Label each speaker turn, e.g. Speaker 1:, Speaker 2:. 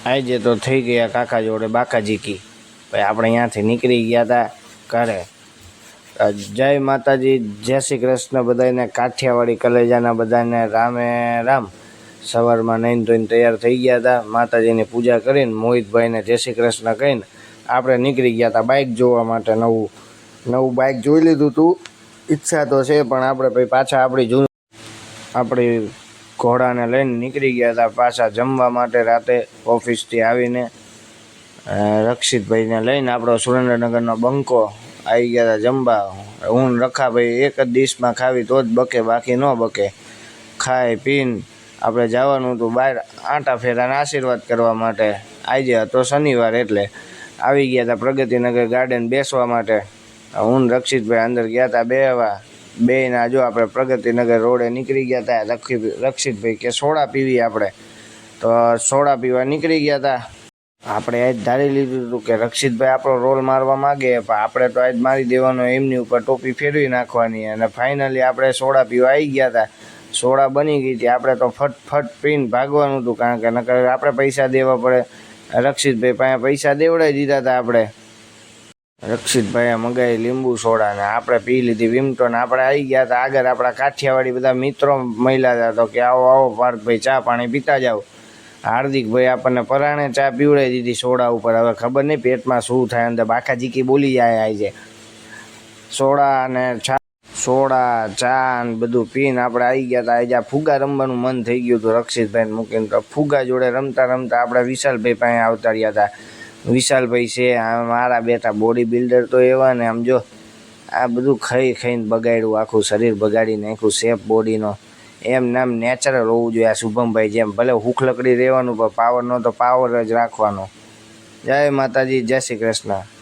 Speaker 1: આજે તો થઈ ગયા કાકા જોડે બાકાજી કી ભાઈ આપણે અહીંયાથી નીકળી ગયા હતા ઘરે। જય માતાજી, જય શ્રી કૃષ્ણ બધાને, કાઠિયાવાડી કલેજાના બધાને રામે રામ। સવારમાં નાઈને ધોઈને તૈયાર થઈ ગયા હતા, માતાજીની પૂજા કરીને મોહિતભાઈને જય શ્રી કૃષ્ણ કહીને આપણે નીકળી ગયા હતા બાઇક જોવા માટે। નવું બાઇક જોઈ લીધું હતું, ઈચ્છા તો છે પણ આપણે ભાઈ પાછા આપણી ઘોડાને લઈને નીકળી ગયા હતા પાછા જમવા માટે। રાતે ઓફિસથી આવીને રક્ષિતભાઈને લઈને આપણો સુરેન્દ્રનગરનો બંકો આવી ગયા હતા જમવા। હું રખાભાઈ એક જ ડીશમાં ખાવી તો જ બકે, બાકી ન બકે। ખાઈ પીને આપણે જવાનું હતું બહાર આંટા ફેરાના આશીર્વાદ કરવા માટે। આજે હતો શનિવાર એટલે આવી ગયા હતા પ્રગતિનગર ગાર્ડન બેસવા માટે। હું રક્ષિતભાઈ અંદર ગયા હતા બેના જો આપણે પ્રગતિનગર રોડે નીકળી ગયા હતા। રક્ષિતભાઈ કે સોડા પીવી આપણે, તો સોડા પીવા નીકળી ગયા હતા। આપણે આજ ધારી લીધું હતું કે રક્ષિતભાઈ આપણો રોલ મારવા માગે પણ આપણે તો આજ મારી દેવાનો, એમની ઉપર ટોપી ફેરવી નાખવાની। અને ફાઇનલી આપણે સોડા પીવા આવી ગયા હતા, સોડા બની ગઈ હતી, આપણે તો ફટ પીને ભાગવાનું હતું કારણ કે નકર આપણે પૈસા દેવા પડે। રક્ષિતભાઈ પાસે પૈસા દેવડાવી દીધા હતા આપણે। રક્ષિતભાઈએ મગાવી લીંબુ સોડા ને આપણે પી લીધી વિમટો ને આપણે આવી ગયા હતા આગળ। આપણા કાઠિયાવાડી બધા મિત્રો મળ્યા હતા તો કે આવો પાર્થભાઈ ચા પાણી પીતા જાઓ। હાર્દિકભાઈ આપણને પરાણે ચા પીવડાવી દીધી સોડા ઉપર। હવે ખબર નહીં પેટમાં શું થાય, અંદર બાકાજીકી બોલી જાય આજે। સોડા ચા ને બધું પીને આપણે આવી ગયા હતા। આજે ફુગા રમવાનું મન થઈ ગયું હતું રક્ષિતભાઈને મૂકીને, તો ફુગા જોડે રમતા આપણે વિશાલભાઈ પાસે આવતા રહ્યા હતા। વિશાલભાઈ છે મારા બેટા બોડી બિલ્ડર તો એવા ને, આમ જો આ બધું ખાઈને બગાડ્યું, આખું શરીર બગાડી નાખ્યું શેપ બોડીનો। એમ નામ નેચરલ હોવું જોઈએ આ શુભમભાઈ જેમ, ભલે હુખ લકડી રહેવાનું પણ પાવરનો તો પાવર જ રાખવાનો। જય માતાજી, જય શ્રી કૃષ્ણ।